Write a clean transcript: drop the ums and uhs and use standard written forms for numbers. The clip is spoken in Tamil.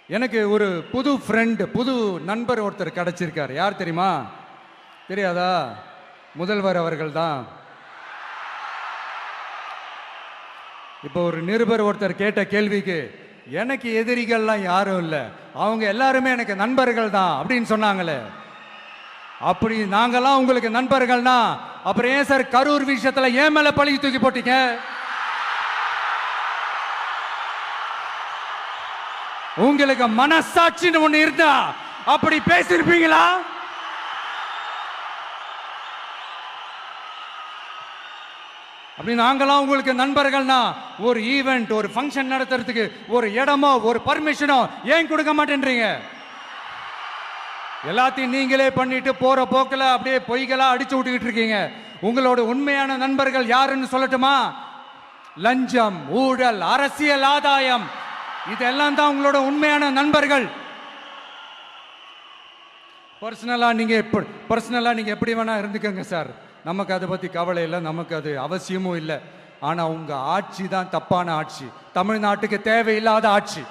எனக்கு ஒரு புது ஃப்ரெண்ட், புது நண்பர் ஒருத்தர் கிடைச்சிருக்கார். யார் தெரியுமா? தெரியாதா? முதல்வர் அவர்கள் தான். இப்போ ஒரு நிருபர் ஒருத்தர் கேட்ட கேள்விக்கு, எனக்கு எதிரிகள்லாம் யாரும் இல்லை, அவங்க எல்லாருமே எனக்கு நண்பர்கள் தான் அப்படின்னு சொன்னாங்களே. அப்படி நாங்கெல்லாம் உங்களுக்கு நண்பர்கள்னா அப்புறம் ஏன் சார் கரூர் விஷயத்துல ஏன் மேல பழி தூக்கி போட்டீங்க? உங்களுக்கு மனசாட்சின்னு ஒண்ணு இருந்தா அப்படி பேசிருப்பீங்களா? அப்படி நாங்களாம் உங்களுக்கு நண்பர்கள்னா ஒரு ஈவெண்ட், ஒரு ஃபங்க்ஷன் நடத்துறதுக்கு ஒரு இடமோ ஒரு பர்மிஷனோ ஏன் கொடுக்க மாட்டேன்றீங்க? எல்லாத்தையும் நீங்களே பண்ணிட்டு போற போக்கில் அப்படியே பொய்களா அடிச்சு விட்டுக்கிட்டு இருக்கீங்க. உங்களோட உண்மையான நண்பர்கள் யாருன்னு சொல்லட்டுமா? லஞ்சம், ஊழல், அரசியல் ஆதாயம், இதெல்லாம் தான் உங்களோட உண்மையான நண்பர்கள். பர்சனலா நீங்க எப்படி வேணா இருந்துக்கங்க சார், நமக்கு அதை பத்தி கவலை இல்லை, நமக்கு அது அவசியமும் இல்லை. ஆனா உங்க ஆட்சி தான் தப்பான ஆட்சி, தமிழ்நாட்டுக்கு தேவையில்லாத ஆட்சி.